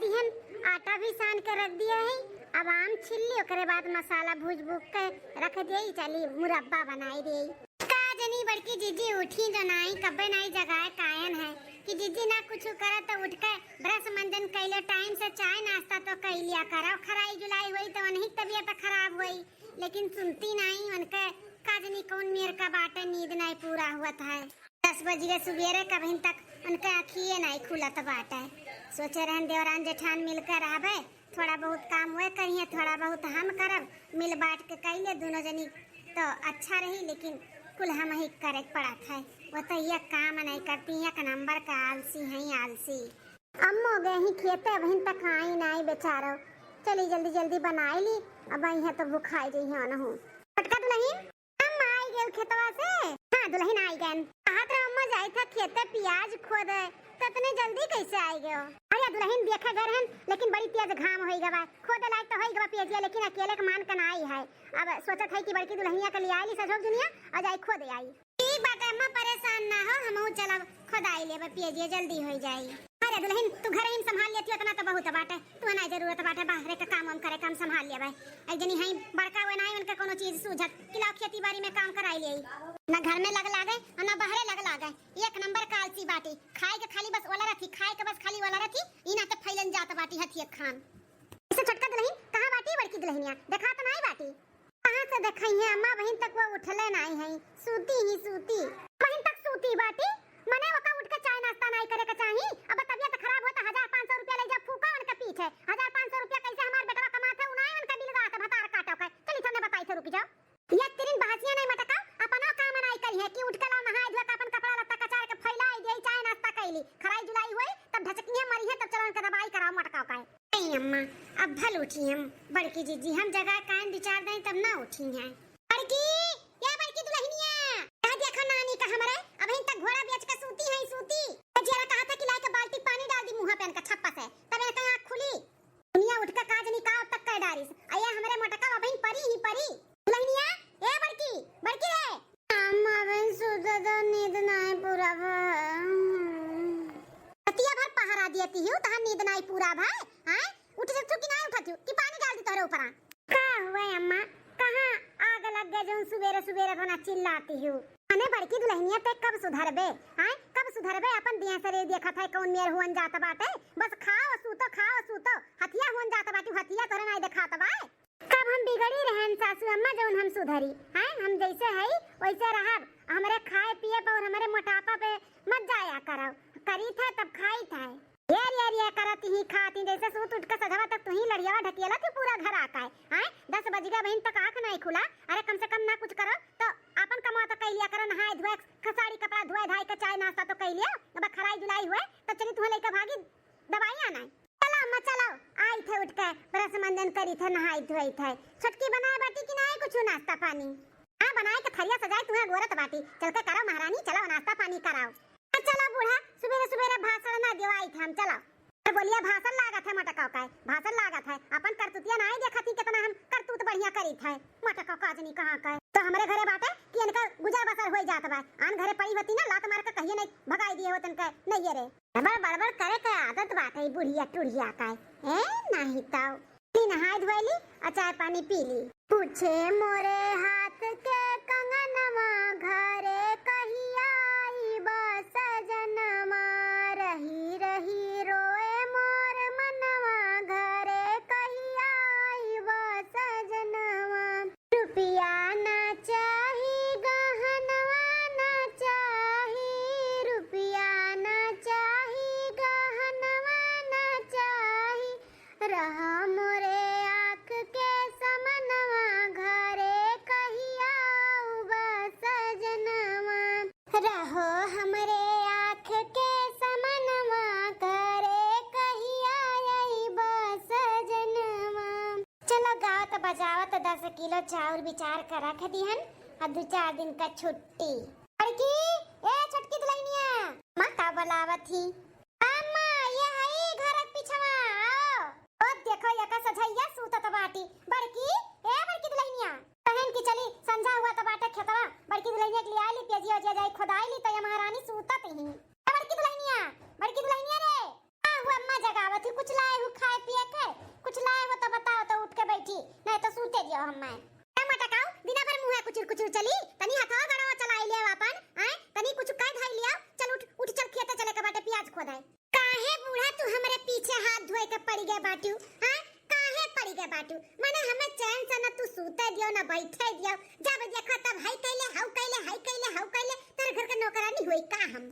दिहन आटा भी सान के रख दिया है। अब आम छिल ली, ओकरे बाद मसाला भूज भूज के रख दिए। चली मुरब्बा बनाई दे। का जनी बड़की जीजी उठी जो नाई कब्बे नाई जगाए कायन है कि जीजी ना कुछ करे तो उठ के ब्रश मंजन कैले टाइम से चाय नाश्ता तो कर लिया करो। खराई जुलाई हुई तो उन्हीं तबीयत खराब हुई, लेकिन सुनती नहीं। उनके काजनी कौन मेर का बाटे नींद नहीं पूरा हुआ था। 10 बजे सुबेरे कभी तक उनके आँखिए नहीं खुलत बाटे। सोचे रहन देवरान जेठान मिलकर आवे, थोड़ा बहुत काम हुए करिए, थोड़ा बहुत हम करब, मिल बांट के कैले दोनों जनी तो अच्छा रही। लेकिन कुल हम ही करे पड़ा था। वो तो ये काम नहीं करती, एक नंबर का आलसी है आलसी। अम्मो गए ही खेते, वहीं तक आई नहीं बेचारो। चली जल्दी जल्दी बनाई ली, अब यहाँ तो भूखाई गई है ना हूँ। पटका दुल्हन हम आई गए खेतवा से। हाँ दुल्हन आई गए। हाथ अम्मा जाई था खेते प्याज खोदे, ततने जल्दी कैसे आई गयो? अरे दुल्हन देखे घर हन, लेकिन बड़ी तेज घाम होई गवा। खोदे लायक तो होई गवा पेजिया, लेकिन अकेले के मान का आई है। अब सोचत है कि बड़की दुल्हनिया के लिए आईली सजोग दुनिया और जाई खोदे आई। ठीक बात है अम्मा, परेशान ना हो, हमहू चलब खोदाई लेबे पेजिया जल्दी हो जाई। अरे दुल्हन तू घर ही संभाल लेती उतना तो बहुत बाटे, तू ना जरूरत बाटे बाहर के काम करे काम संभाल लेबे। एक जनी है बड़का हुए नहीं उनके कोनो चीज सूझत किला खेती बाड़ी में काम कराई ले, ना घर में लग लागे और ना बाहर लग लागे। एक नंबर का आलसी बाटी, खाए के खाली बस वाला रखी, खाए के बस खाली वाला रखी, इना तो फैलन जात बाटी हथिया खान। इसे छोटका दुल्हन कहां बाटी बड़की दुल्हनिया देखा तो नहीं बाटी। कहां से देखई है अम्मा, बहन तक वो उठले नहीं है, सूती ही सूती। बहन तक सूती बाटी मने वका उठ के चाय नाश्ता नहीं करे के चाही। अब तबीयत खराब होता 1500 रुपया ले जा फूका उनके पीछे। 1500 रुपया कैसे हमार बेटवा कमाथे उनाई उनके बिल गात भतार काटो के। चली थने बताई थे रुक जाओ। ये तिरिन बहसिया नहीं मटका, अपनो काम नहीं करी है कि उठ के ला नहाए धोए के अपन कपड़ा लत्ता कचार के फैलाई दे चाय नाश्ता कैली। खराई जुलाई हुई तब ढचकियां मरी है, तब चलन के दवाई कराओ मटका का। नहीं अम्मा अब भल उठी हम बड़की जीजी, हम जगह कान विचार दें तब ना उठी हैं। बड़की ये बड़की दुल्हनिया कह देखो नानी का हमरे अब इन तक घोड़ा बेच के सूती है सूती। जेरा कहा था कि लाके बाल्टी पानी डाल दी मुंह पे इनका छप्पा से, तब इनका आंख खुली। दुनिया उठ के काज नहीं का अब तक कर डारिस। आया हमरे मोटका अब परी ही परी। दुल्हनिया ए बड़की बड़की रे अम्मा बहन सुता तो नींद नहीं पूरा भतिया भर पहरा देती हूं तहां नींद नहीं पूरा भाई। हां उठ जा कि नहीं उठा कि पानी डाल दी तोरे ऊपर। का हुआ अम्मा कहां आग लग गए जो सुबेरे सुबेरे बना चिल्लाती हूं। अने बड़की दुल्हनिया ते कब सुधरबे? हां कब सुधरबे? अपन दिया सरे देखा था कौन मेर हुन जात बाटे, बस खाओ सूतो हथिया हुन जात बाटी, हथिया तोरे नहीं देखात बा। कब हम बिगड़ी रहन सासू अम्मा जौन हम सुधरी हैं? हम जैसे है वैसे रहब। हमरे खाए पिए पे और हमरे मोटापा पे मत जाया करो। करी था तब खाई था ये करती ही खाती, जैसे सूत उठ के सधवा तक तू ही लड़ियावा ढकियाला तू पूरा घर आता है। हैं 10 बज गए बहन तक आंख नहीं खुला। अरे कम से कम ना कुछ करो तो अपन कमा तो कई लिया करो, नहाए धोए खसाड़ी कपड़ा धोए धाई के चाय नाश्ता तो कई लिया। अब खराई जुलाई हुए तो चली तू लेके भागी दवाई आना। चलो अम्मा चलो, आई थे उठ के ब्रश मंजन करी थे नहाई धोई थे। छटकी बनाए बाटी कि नहीं कुछ नाश्ता पानी? हां बनाए के थरिया सजाए तुम्हें गोरत बाटी, चल के करो महारानी, चलो नाश्ता पानी कराओ। चलो बूढ़ा सुबेरे सुबेरे भाषण ना देवाई थे हम। चलो बोलिए भाषण लागत है मटका का, भाषण लागत है अपन करतुतिया नहीं देखती कितना हम करतूत बढ़िया करी थे। मटका काजनी कहां का तो हमरे घरे बाटे कि इनका गुजर बसर हो जात बा। आन घरे पड़ी होती ना लात मार के कहिए नहीं भगाई दिए होतन के नहीं रे। बड़बड़ करे के आदत बाटे बुढ़िया टुढ़िया का ए नहीं ताऊ। नहाई धोइली और चाय पानी पी ली। पूछे मोरे हाथ के कंगनवा घरे कहिया आई बा सजनवा, रही रही रोए मोर मनवा घरे कहिया आई बा सजनवा। रुपया ना चाही गहनवा ना चाही, रुपया ना चाही गहनवा ना चाही, रहा मोरे आँख के समनवा घरे कहिया उबा सजनवा। रहो हमरे आँख के समनवा घरे कहिया उबा सजनवा। चलो गावत बजावत 10 किलो चावल विचार कर रख दिहन और 2-4 दिन का छुट्टी। बड़की ए छोटकी दुल्हनिया मां का बुलावत थी। अम्मा ये हई घर पिछवा आओ। ओ देखो यका सझैया सूतत बाटी। बड़की ए बड़की दुल्हनिया बहन की चली संझा हुआ त बाटे खेतवा। बड़की दुल्हनिया के लिए आली पेजी हो जाई खोदाई ली तो ये महारानी सूतत ही। बड़की दुल्हनिया रे आ हुआ अम्मा जगावा। आवत ही कुछ लाए हो खाए पिए के, कुछ लाए हो तो बताओ तो उठ के बैठी, नहीं तो सूते दियो हम मैं। टमाटर खाओ बिना पर मुंह कुचुर कुचुर चली, तनी हथवा गड़वा चलाई ले अपन, हैं तनी कुछ कह धाई लिया, चल उठ उठ चल खेते चले के बाटे प्याज खोदाई। काहे बूढ़ा तू हमरे पीछे हाथ धोए के पड़ी गए बाटू, हैं काहे पड़ी गए बाटू, माने हमें चैन से न तू सूते दियो न बैठे दियो, जब देखो तब हाई कैले हाउ कैले हाई कैले हाउ कैले, तेरे घर के नौकरानी होई का हम?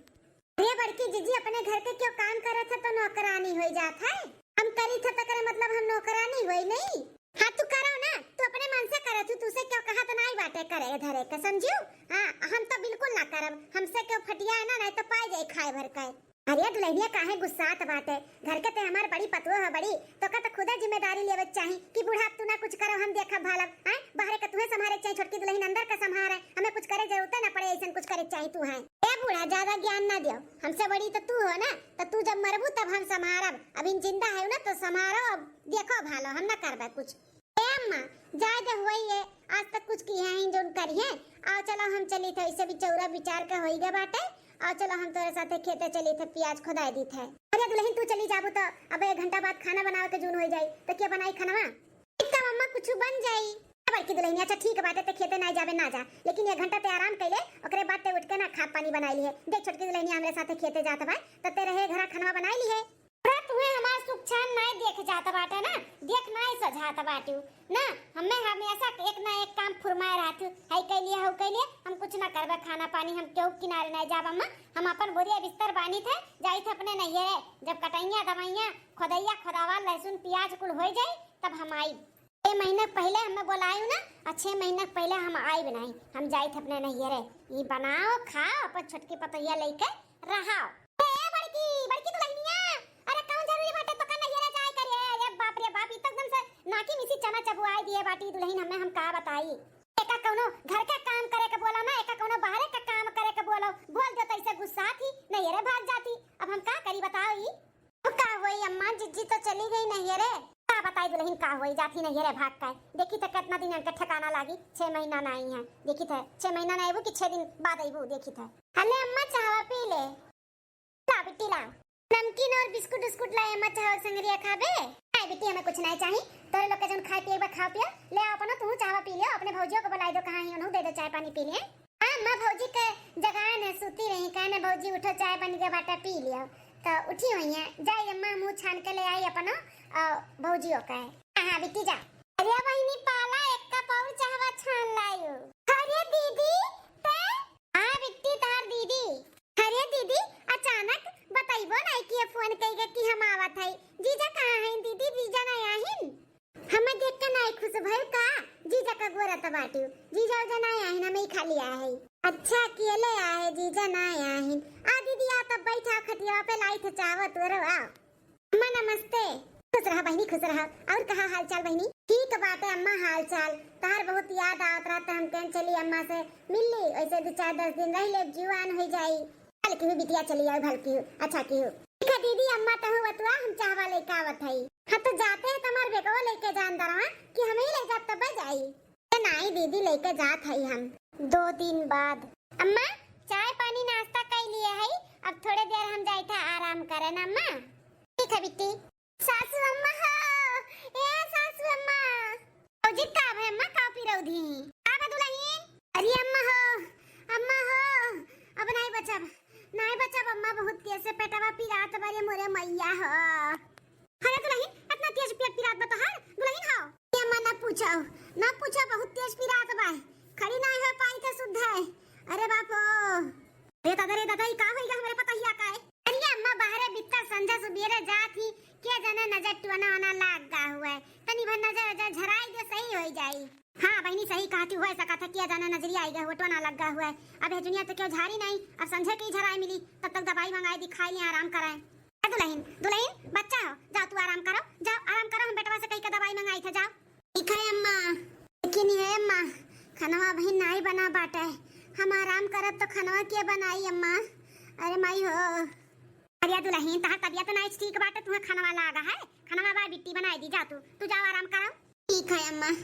ये बड़की जीजी अपने घर के क्यों काम करे थे तो नौकरानी हो जात है, हम करी थे तो करे मतलब हम नौकरानी होई नहीं। हाँ तू करो ना, तू अपने मन से करे, तू तुसे क्यों कहा तो नहीं बाटे करे धरे के समझियो। हाँ हम तो बिल्कुल ना करब, हमसे क्यों फटिया है ना, नहीं तो पाए जाए खाए भर के। अरे दुल्हनिया काहे गुस्सात बाटे, घर के ते हमार बड़ी पतुआ है बड़ी, तो का तो खुदा जिम्मेदारी लेवे चाही कि बूढ़ा तू ना कुछ करो हम देखब भालब, हैं बाहर के तुहे संभाले चाही, छोटकी दुल्हन अंदर का संभाले, हमें कुछ करे जरूरत ना पड़े, ऐसा कुछ करे चाही तू है। ए बूढ़ा ज्यादा ज्ञान ना दियो, हमसे बड़ी तो तू हो ना, तो तू जब मरबू तब हम संभारब, अभी जिंदा है ना तो संभारो, अब देखो भालो हम ना करबे कुछ। ए अम्मा जाए दे होई है, आज तक कुछ किए हैं जोन करिए, आओ चलो हम चली थे, इसे भी चौरा विचार के होई गे बाटे, आओ चलो हम तोरे साथे खेते चली थे, प्याज खोदाई दी थे। अरे दुल्हन तू चली जाबू तो अब 1 घंटा बाद खाना बनाओ के जून हो जाई, तो क्या बनाई खाना? इतना मम्मा कुछ बन जाई। बड़की दुल्हन अच्छा ठीक बाटे ते खेते ना जाबे ना जा, लेकिन 1 घंटा ते आराम कैले, ओकरे बाद ते उठ के ना खा पानी बनाई लिए। देख छोटकी दुल्हन हमरे साथे खेते जात बा, तो ते रहे घरा खाना बनाई लिए। अरे तू हमार सुख चैन नहीं देख जात बाटे ना, देख नहीं सजात बाटू ना, हमें हमेशा एक ना एक काम फुरमाए रहत, है के लिए हो के लिए हम कुछ ना करबे, खाना पानी हम क्यों किनारे नहीं जाब अम्मा, हम अपन बोरिया बिस्तर बानी थे जाई थे अपने नैहरे, जब कटैया दवाइयां खोदैया खोदावा लहसुन प्याज कुल हो जाई तब हम आई। 6 महीने पहले हमें बुलायू ना, और 6 महीने पहले हम आई बनाई, हम जाई थे अपने नैहरे, ये बनाओ खाओ अपन छोटकी पतैया लेके रहाओ। ए बड़की बड़की दुल्हनिया, अरे कौन जरूरी बाटे तो का नैहरे जाए करे, अरे बाप रे बाप, एकदम से नाकी मिसी चना चबुआई दिए बाटी दुल्हन, हमें हम का बताई, एका कोनो घर का काम करे के बोलो ना, एका कोनो बाहर का काम करे के बोलो, बोल दो तो ऐसे गुस्सा थी नैहरे भाग जाती, अब हम का करी बताओ ही। अब का होई अम्मा, जिज्जी तो चली गई नैहरे, का बताई दुल्हन का होई जाती नैहरे भाग के, देखी तो कितना दिन के ठिकाना लागी, 6 महीना ना आई है, देखी थे 6 महीना ना आईबू कि 6 दिन बाद आईबू, देखी थे। हले अम्मा चावा पी ले, ला बेटी ला नमकीन और बिस्कुट बिस्कुट लाए अम्मा, चाहो संगरिया खाबे? नहीं बेटी हमें कुछ नहीं चाहिए, तोरे लोग के जन खाए पिए बा खाओ पियो, ले आओ अपना तू चावा पी लियो, अपने भौजियों को बुलाई दो, कहां ही उन्हों दे दो चाय पानी पी लिए। हां मां भौजी के जगह ने सूती रही, कहने भौजी उठो चाय पानी के बाटा पी लियो, तो उठी हुई है, जाई अम्मा मुंह छान के ले आई अपना भौजियों का। हां बेटी जा। अरे बहिनी पाला एक कप और चाहवा छान लायो। अरे दीदी ते? हां बेटी तार दीदी। अरे दीदी अचानक बताइबो नहीं कि फोन कइगे कि हम आवत है, जीजा कहां है दीदी, जीजा नहीं आहिन? हमें देख के नहीं खुश भइल का, जीजा का गोरा त बाटू, जीजा उजा नहीं आहिन, हमें खाली आए। अच्छा अकेले आए, जीजा नहीं आहिन, आ दीदी आ तब बैठा खटिया पे लाई थे चावत तोरो आओ। अम्मा नमस्ते। खुश रहा बहनी खुश रहा, और कहा हाल चाल बहनी? ठीक बाटे अम्मा हाल चाल, तार बहुत याद आवत रहता, हम कह चली अम्मा से मिल ली, ऐसे 2-4-10 दिन रह ले, जुआन हो जाई, कल की बिटिया चली आई भल की, अच्छा की हो। ठीक है दीदी अम्मा तो बतवा हम चाहवा लेके आवत है। हाँ तो जाते हैं तुम्हारे बेको लेके जान दरवा कि हमें ही ले जात तब जाई? नहीं दीदी लेके जात है हम 2 दिन बाद। अम्मा चाय पानी नाश्ता कर लिए है, अब थोड़े देर हम जाए था आराम करे ना अम्मा? ठीक है बिट्टी। सासू अम्मा हो, ए सासू अम्मा औजी का है अम्मा कॉफी रौधी का बदुलहीन? अरे अम्मा हो अब नहीं बचब अम्मा, बहुत तेज से पेटवा पिरात बारे मोरे मैया हो। अरे दुल्हन इतना तेज पेट पिरात बता है दुल्हन हो? ये अम्मा ना पूछो बहुत तेज पिरात बा, खड़ी नहीं हो पाई थे शुद्ध है। अरे बापो रे दादा ई का होइगा हमरे पता हिया का है? अरे अम्मा बाहर बित्ता संजा सुबेरे जात ही के जने नजर टुना आना लाग गा हुआ है, तनी भर नजर झराई दे सही हो जाई। हाँ बहनी सही कहती हुआ, ऐसा कहता किया जाना नजरिया आएगा होटवा ना लगा हुआ है, अब ये दुनिया तो क्यों झारी नहीं, अब संझे की झराई मिली, तब तक दवाई मंगाई दिखाई ले आराम कराए। दुल्हन बच्चा हो जाओ, तू आराम करो, जाओ आराम करो, हम बेटवा से कहीं का दवाई मंगाई थे, जाओ। ठीक है अम्मा, लेकिन ये अम्मा खानवा बहन नहीं बना बाटे, हम आराम करब तो खानवा के बनाई अम्मा? अरे माई हो। अरे दुल्हन तहार तबियत नहीं ठीक बाटे, तुम्हें खानवा लागा है, खानवा बा बिट्टी बनाई दी, जा तू जाओ आराम करो। ठीक है अम्मा।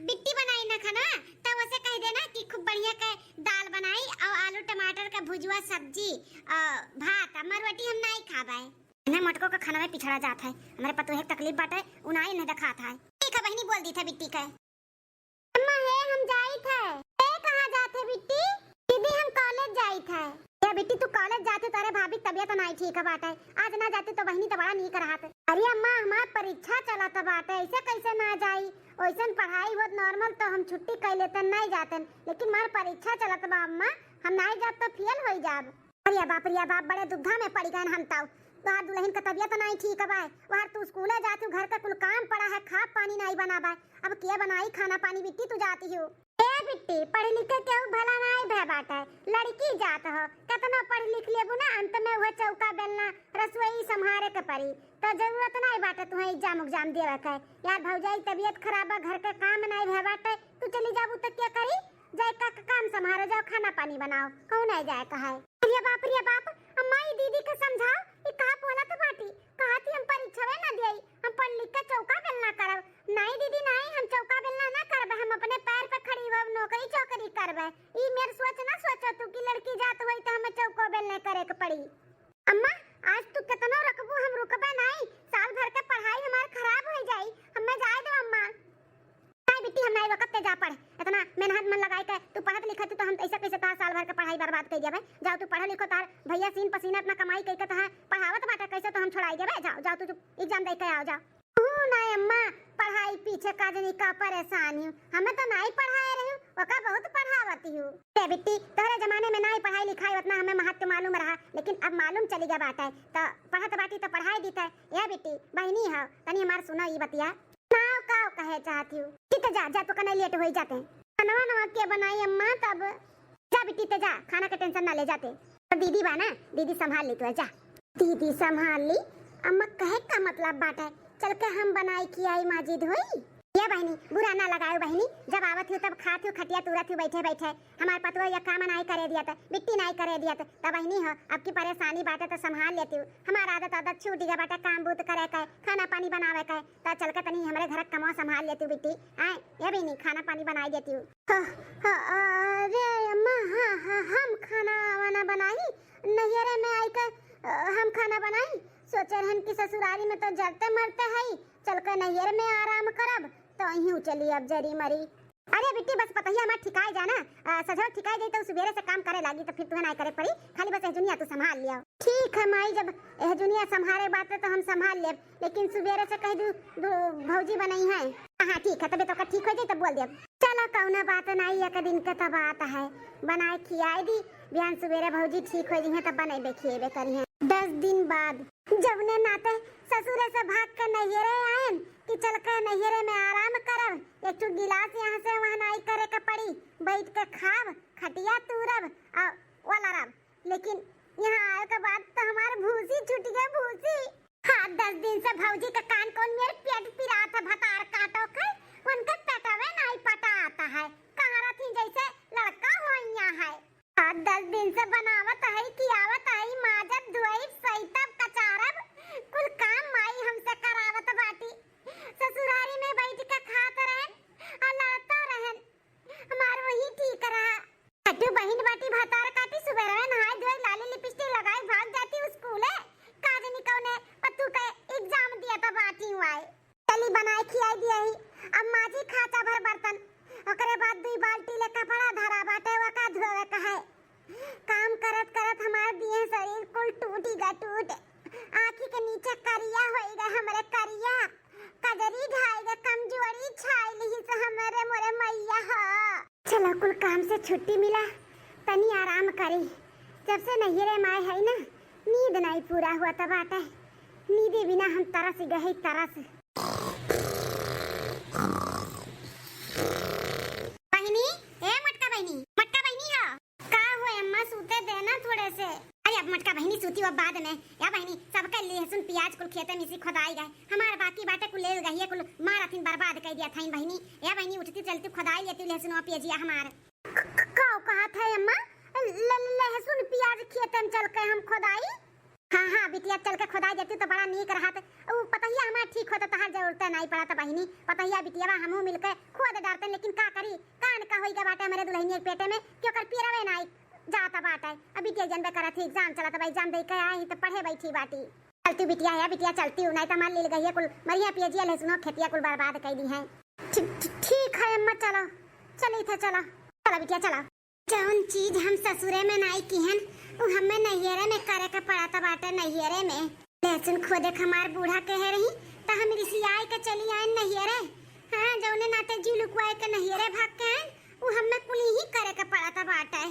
बिट्टी बनाई ना खाना तो उसे कह देना कि खूब बढ़िया के दाल बनाई और आलू टमाटर का भुजवा सब्जी और भात, अमर रोटी हम नहीं खाबे। इन्हें मटको का खाना में पिछड़ा जाता है। हमारे पतो है तकलीफ बाटे उनाई नहीं दिखाता है। ठीक है बहनी बोल दी था बिट्टी का। अम्मा है हम जाई थे। ए कहां जाते बिट्टी? दीदी हम कॉलेज जाई थे। ये बिट्टी तू कॉलेज जाते तारे भाभी तबीयत नहीं ठीक है बाटे। आज ना जाते तो बहनी तो बड़ा नहीं करहात। अरे अम्मा हमार परीक्षा चला था बाटे ऐसे कैसे ना जाई? ओइसन पढ़ाई होत नॉर्मल तो हम छुट्टी कर लेते नहीं जाते लेकिन मार परीक्षा चलत बा अम्मा हम नहीं जात तो फेल हो जाब। अरे बाप बड़े दुविधा में पड़ गए हम ताऊ। तोहार दुल्हन का तबीयत नहीं ठीक है वहां तू स्कूल जाती घर का कुल काम पड़ा है खा पानी नहीं बनाबा अब के बनाई खाना पानी बिट्टी तू जाती हो। ए बिट्टी पढ़ लिख के केहू भला नहीं भे बाटे लड़की जात हो कितना पढ़ लिख लेबू ना अंत में वह चौका बेलना रसोई संभारे के पड़ी तो जरूरत नहीं बाटे तुम्हें एग्जाम देवे के। यार भौजाई तबीयत खराब है घर के काम नहीं भे बाटे तू चली जाबू तो क्या करी जाए का काम संभारो जाओ खाना पानी बनाओ कौन है जाए कहा है। अरे बाप अम्मा ये दीदी के समझाओ ये कहा बोला तो बाटी कहा थी हम परीक्षा में ना देई हम पढ़ लिख के चौका बेलना करब। नहीं दीदी नहीं हम चौका बेलना ना करबे हम अपने पैर पे खड़ी होब नौकरी चौकरी करबे। ई मेर सोच ना सोचो तू की लड़की जात होई तो हमें चौको बेलने करे के पड़ी। अम्मा आज तू कितना रखबू हम रुकबे नहीं साल भर के पढ़ाई हमार खराब हो जाई हमें जाए दो अम्मा। नहीं बिट्टी हम नहीं वक्त जा पढ़ इतना मेहनत मन लगाई के तू पढ़त लिखत तो हम ऐसे कैसे तार साल भर के पढ़ाई बर्बाद कर देबे। जाओ तू पढ़ लिखो तार भैया सीन पसीना अपना कमाई करके तो है पढ़ावत बाटे कैसे तो हम छोड़ाई देबे। जाओ तू एग्जाम दे के आओ जाओ। नहीं अम्मा पढ़ाई पीछे का जनी का परेशानी हमें तो नहीं पढ़ाए रही ओका बहुत पढ़ावती हूँ। ए बिट्टी तोहरे जमाने में नहीं पढ़ाई लिखाई उतना हमें महत्व मालूम रहा लेकिन अब मालूम चली गया बाटे तो पढ़त बाटी तो पढ़ाई दीते। या बिट्टी बहनी हो तनी हमार सुनो ये बतिया नाव का कहे चाहती हूँ ठीक है जा तो कने लेट हो जाते खाना नवा के बनाई अम्मा तब जा बिट्टी ते जा खाना का टेंशन ना ले जाते तो दीदी बा ना दीदी संभाल ली तू जा। दीदी संभाल ली अम्मा कहे का मतलब बाटे चल के हम बनाई की आई माजिद होई। ये बहनी बुरा ना लगाओ बहनी जब आवत हो तब खाती हो खटिया तुरत हो बैठे हमार पतवा या काम नहीं करे दिया था बिट्टी नहीं करे दिया था तब बहनी हो अब की परेशानी बाटे तो संभाल लेती हूँ। हमारा आदत छूट गया बाटे काम बूत करे के खाना पानी बनावे के तो चल के तनी हमारे घर कमो संभाल लेती हूँ बिट्टी आए ये बहनी खाना पानी बनाई देती हूँ। अरे अम्मा हाँ हम खाना वाना बनाई नैहरे में आई कर हम खाना बनाई सोचे रहन की ससुरारी में तो जलते मरते है चल कर नैहर में आराम करब तो यूं चली अब जरी मरी। अरे बिट्टी बस पता ही हमार ठिकाए जाना सजो ठिकाए गई तो सुबेरे से काम करे लगी तो फिर तुम्हें नहीं करे पड़ी खाली बस एजुनिया तू संभाल लिया। ठीक है माई जब एजुनिया संभाले बात तो हम संभाल ले लेकिन सुबेरे से कह दू भौजी बनाई है। हाँ ठीक है तबे तो ठीक हो जाए तब बोल दे चलो कौना बात नहीं एक दिन के तब आता है बनाए खियाए दी बिहान सुबेरे भौजी ठीक हो जी तब बनाए खिएबे करी है। 10 दिन बाद जबने नाते ससुरे से भाग कर नैहरे आएन कि चल कर नैहरे में आराम करब एक गिलास यहाँ से वहाँ नहीं करे के पड़ी बैठ के खाब खटिया तूरब और वाला रब लेकिन यहाँ आए के बाद तो हमारे भूसी छूट गए भूसी। हाँ 10 दिन से भौजी का कान कौन मेरे पेट पिरा था भतार काटो के उनके पेटवे नहीं पटा आता है कहाँ रथी जैसे लड़का हो यहाँ है। 10 दिन से बनावत है कि आवत है माजब धोई सैतब कचारब कुल काम माई हमसे करावत बाटी ससुरारी में बैठ के खात रहन और लड़ता रहन हमार वही ठीक रहा। हटू बहन बाटी भतार काटी सुबह नहाए धोए लाली लिपस्टिक लगाए भाग जाती स्कूल काजनी कौने पत्तू का एग्जाम दिया था बाटी हुआ चली बनाए खिलाई दिया ही अब माजी खाता भर बर्तन ओकरे बाद 2 बाल्टी ले कपड़ा धरा बाटे वका धोवे का है काम करत करत हमार दिए शरीर कुल टूट आँखी के नीचे करिया होएगा हमरे करिया कजरी ढाएगा कमजोरी छाई ली से हमरे मोरे मैया हो। चलो कुल काम से छुट्टी मिला तनी आराम करी जब से नैहरे माए है ना नींद नहीं पूरा हुआ तब बाटे नींदे बिना हम तरस गए तरस। बहनी ए मटका बहनी हो का हुए अम्मा सूते देना थोड़े से। अरे अब मटका बहनी सूती अब बाद में या बहनी सबके लहसुन प्याज कुल खेते में से खुदाई गए हमारे बाकी बाटे कुल ले गई कुल मारथिन बर्बाद कर दिया था बहनी या बहनी उठती चलती खुदाई लेती लहसुन और प्याजिया हमार का कहा था अम्मा लहसुन प्याज खेते में चल के हम खुदाई। हाँ बिटिया चल के खुदाई देती तो बड़ा नीक रहा वो पतहिया हमार ठीक होता तहार जरूरत नहीं पड़ा था बहनी पतहिया बिटिया हमहू मिलके खुद डालते लेकिन का करी कान का होई के बाटे मेरे दुल्हनिया के पेटे में क्यों कर पीरवे नहीं जाता बाटे अभी के जनबे करत एग्जाम चला तो एग्जाम दे के आई तो पढ़े बैठी बाटी। चलती बिटिया है बिटिया, चलती हूँ, नहीं तो मार ले गई है कुल मरिया पियजिया लहसुनो खेतिया कुल बर्बाद कर दी है। ठीक है अम्मा, चलो चली था, चलो चलो बिटिया चलो। जौन चीज हम ससुरे में नहीं की हन वो हमें नैहरे में करे के पड़ता बाटे। नैहरे में लहसुन खोदे हमार बूढ़ा कह रही तो हम रिसियाई के चली आए नैहरे। हाँ जौने नाते जी लुकवाए के नैहरे भाग के आए वो हमें कुल ही करे के पड़ता बाटे।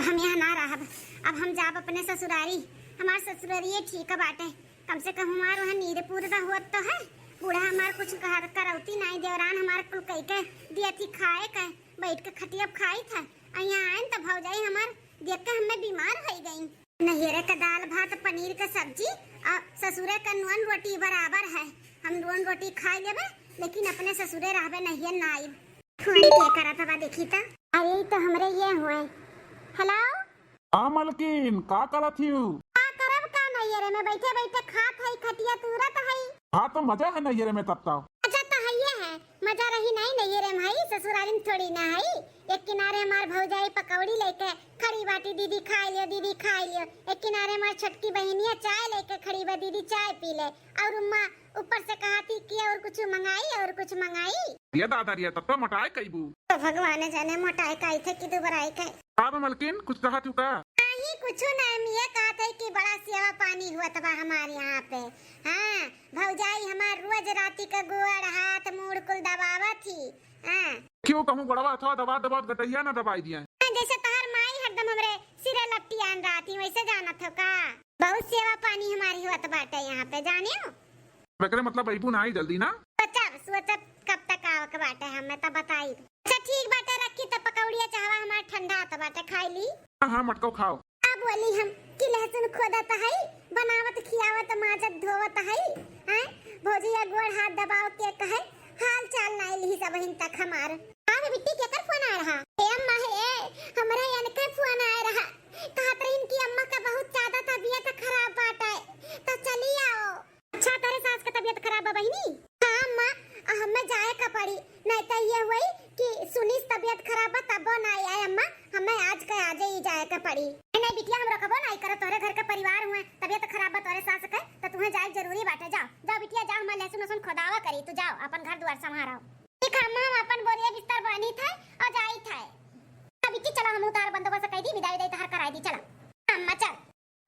हम यहाँ ना रहब, अब हम जाब अपने ससुरारी। हमार ससुरारी ठीक बाटे, कम से कम हमार वहाँ नीर पूरा होत तो है। बूढ़ा हमार कुछ घर करौती नहीं, देवरान हमार कुल कई के दिया थी खाए के, बैठ के खटिया खाई था। यहाँ आए तो भौजाई हमार देख के हमें बीमार हो गई। नैहरे का दाल भात पनीर का सब्जी और ससुरे का नून रोटी बराबर है। हम नून रोटी खा लेबे लेकिन अपने ससुरे रहबे नहीं ना आई। फोन के करा था देखी था, अरे तो हमरे ये हुए। हेलो हाँ मलकिन, का करत हिउ? का करब का नैहरे में बैठे बैठे खात है खटिया तुरत है। हाँ तो मजा है नैहरे में तब तक। अच्छा तो है मजा रही नहीं नैहरे में है, ससुराली में थोड़ी ना है। एक किनारे हमार भौजाई पकौड़ी लेके खड़ी बाटी, दीदी खा लियो दीदी खा लियो। एक किनारे हमार छोटकी बहनिया चाय लेके खड़ी बा, दीदी चाय पी ले। और उम्मा ऊपर से कहती कि और कुछ मंगाई और कुछ मंगाई। ये दादा रिया तब तो मोटाई कईबू। तो भगवान जाने मोटाई काई थे कि दुबराई का। हाँ मलकिन कुछ कहा तू का? नहीं कुछ ना, ये कहते कि बड़ा सेवा पानी हुआ तबा हमारे यहाँ पे। हाँ भौजाई हमार रोज राती का गोड़ हाथ मुड़ कुल दबावा थी। हाँ क्यों कहूँ गड़वा था दबा दबा गटैया ना दबाई दिया। जैसे तहर माई हरदम हमरे सिरे लपटी आन रहा थी वैसे जाना था का। बहुत सेवा पानी हमारी हुआ बाटे यहाँ पे, जाने हो बेकरे मतलब अबू ना आई जल्दी ना। सोचब कब तक आव के बाटे हमें तब बताई। अच्छा ठीक बाटे रखी तब पकौड़िया चाहवा हमार ठंडा तो बाटे खाई ली। हाँ मटको खाओ। अब बोली हम कि लहसुन खोदत है, बनावत खियावत माजत धोवत है। हैं भौजिया गोड़ हाथ दबाव के कहे हाल चाल नहीं ली सब हिन तक हमार। आवे बिट्टी के कर फोन आ रहा ए अम्मा है हमरा इनके फोन आ रहा। कहत रही इनकी अम्मा का बहुत ज्यादा तबीयत खराब बाटे तो चली आओ। अच्छा तेरे सास का तबीयत खराब है बहनी? हाँ अम्मा हमें जाए का पड़ी, नहीं तो ये हुई कि सुनीस तबीयत खराब है तब ना आए अम्मा, हमें आज का आज ही जाए का पड़ी। नहीं बिटिया हम रखबो नहीं करो, तोरे घर का परिवार हुए तबीयत खराब है तोरे सास के तो तुम्हें जाए जरूरी बाटे। जाओ जाओ बिटिया जाओ, हम लहसुन लहसुन खोदावा करी तो जाओ अपन घर द्वार संभारो। ठीक है अम्मा, हम अपन बोरिया बिस्तर बनी था और जाई था। बिट्टी चलो हम उतार बंदोबस्त कर दी, विदाई तहर कराई दी। चलो अम्मा चल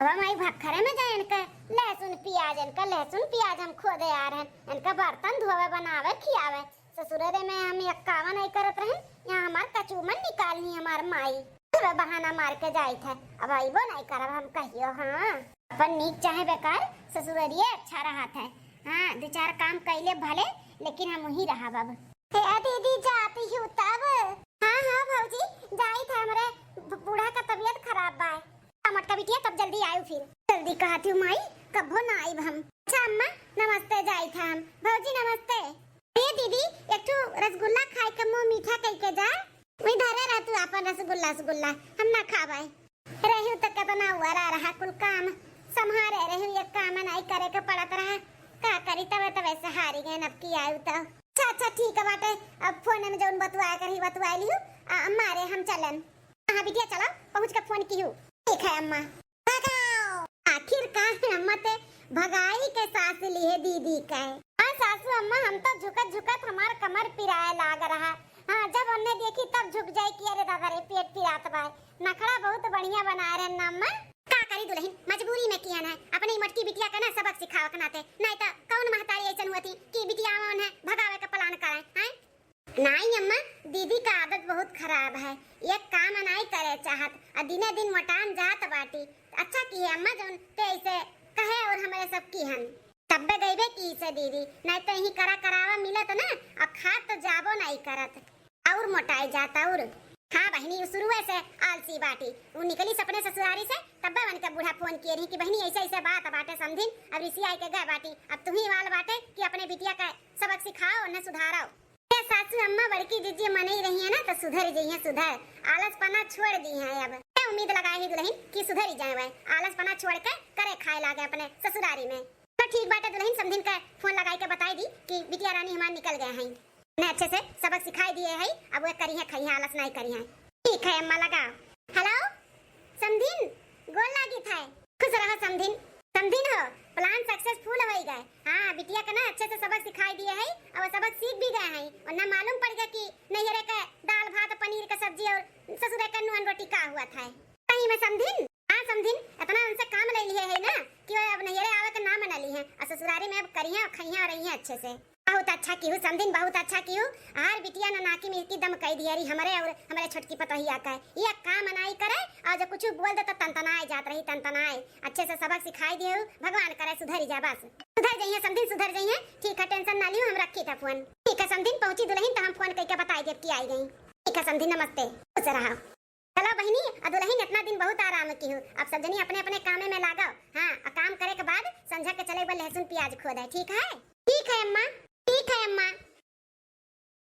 अब माई भखरे में जाए इनका लहसुन प्याज हम खोदे आ रहे हैं। इनका बर्तन धोवे बनावे खियावे। ससुरे में हम यक्कावा नहीं करत रहे, यहाँ हमार कचूमन निकालनी हमार माई पूरा बहाना मार के जाई थे। अब आइबो नहीं करब हम कहियो। हाँ अपन नीक चाहे बेकार ससुररिये अच्छा रहा था। हाँ दो चार काम कैले भले लेकिन हम वही रहा अब। हे दीदी जाती हूँ तब। हाँ हाँ भौजी जाई था, हमारे बूढ़ा का तबीयत खराब बा। मटका बिटिया तब जल्दी आयो, फिर जल्दी कहती हूँ माई कबो ना आइब हम। अच्छा अम्मा नमस्ते जाई था हम। भौजी नमस्ते। ये दीदी एक तो रसगुल्ला खाए के मुंह मीठा कह के जा, वही धरे रह तू अपन रसगुल्ला हम ना खाबाई रहू तक तो ना हुआ रहा कुल काम संभारे रहू, एक काम नहीं करे के पड़त रहा का करी तब वैसे हारी गए नब की आयु तो। अच्छा ठीक है बाटे, अब फोन में जौन बतुआ कर ही बतुआ लियो अम्मा रे हम चलन। हाँ बिटिया चलो पहुँच के फोन की हूँ। ठीक है अम्मा भगाओ। आखिरकार अम्मा ते भगाई के सास लिए दीदी का। हाँ सासू अम्मा हम तो झुकत हमार कमर पिराए लाग रहा। हाँ जब उन्हें देखी तब झुक जाए कि अरे दादा रे पेट पिरात बा। नखड़ा बहुत बढ़िया बना रहे ना अम्मा। का करी दुल्हन मजबूरी में किया ना, अपनी मटकी बिटिया का ना सबक सिखाव कनाते, नहीं तो कौन महतारी ऐसन हुई कि बिटिया उन्हें भगावे का प्लान करे हैं। नहीं अम्मा दीदी का आदत बहुत खराब है, ये काम नहीं करे चाहत और दिने दिन मोटान जात बाटी। अच्छा की है अम्मा जोन ते ऐसे कहे और हमारे सब की हन तब्बे गईबे की से दीदी, नहीं तो यही करावा मिलत ना और खा तो जाबो नहीं करत और मोटाई जाता। और हाँ बहनी शुरू से आलसी बाटी, वो निकली सपने ससुरारी से तब्बे बन के बूढ़ा फोन किए रही कि बहनी ऐसे बात बाटे समझिन। अब ऋषि आई के गए बाटी, अब तुम ही वाल बाटे कि अपने बिटिया का सबक सिखाओ उन्हें सुधारो। सासू अम्मा बड़की जीजी मन ही रही है ना तो सुधर जी है, सुधर आलस पना छोड़ दी है। अब क्या उम्मीद लगाई ही दुल्हन कि सुधर ही जाए, वह आलस पना छोड़ के करे खाए लागे अपने ससुरारी में। तो ठीक बात है दुल्हन समझिन का फोन लगाई के बताई दी कि बिटिया रानी हमारे निकल गए हैं, ने अच्छे से सबक सिखाई दिए है, अब वो करी है खाई है आलस नहीं करी है। ठीक है अम्मा लगाओ। हेलो समधिन गोल लागी था, खुश रहो समधिन। समझी हो, प्लान सक्सेसफुल हो गए। हाँ बिटिया का ना अच्छे से सबक सिखाई दिए है और सबक सीख भी गए हैं और ना मालूम पड़ गया कि नैहरे का दाल भात पनीर का सब्जी और ससुरे का नून रोटी का हुआ था। कहीं मैं समझिन। हाँ समझिन, इतना उनसे काम ले लिए है ना कि वो अब नैहरे आवे का नाम मना ली है और ससुरारी में अब करिया और खइया रही है अच्छे से। बहुत अच्छा की हूँ समझिन, बहुत अच्छा की हूँ। हार बिटिया ना नाकी में इतनी दम कही दिया रही हमारे और हमारे छोटकी पतोहिया का ये काम मनाई करे और जो कुछ बोल दे तो तनतनाए जात रही तनतनाए। अच्छे से सबक सिखाई दिए भगवान करे सुधर जा, बस सुधर जाइए समझिन, सुधर जाइए। ठीक है, टेंशन ना लियो, हम रखी था फोन। ठीक है समझिन, पहुंची दुल्हन तो हम फोन करके बताई देब कि आई गई। ठीक है समझिन, नमस्ते, खुश रहो। चलो बहनी, दुल्हन इतना दिन बहुत आराम की हूँ। अब सब जनी अपने अपने काम में लागो। हाँ, काम करे के बाद संझा के चले लहसुन प्याज खो दे। ठीक है, ठीक है अम्मा, ठीक है अम्मा।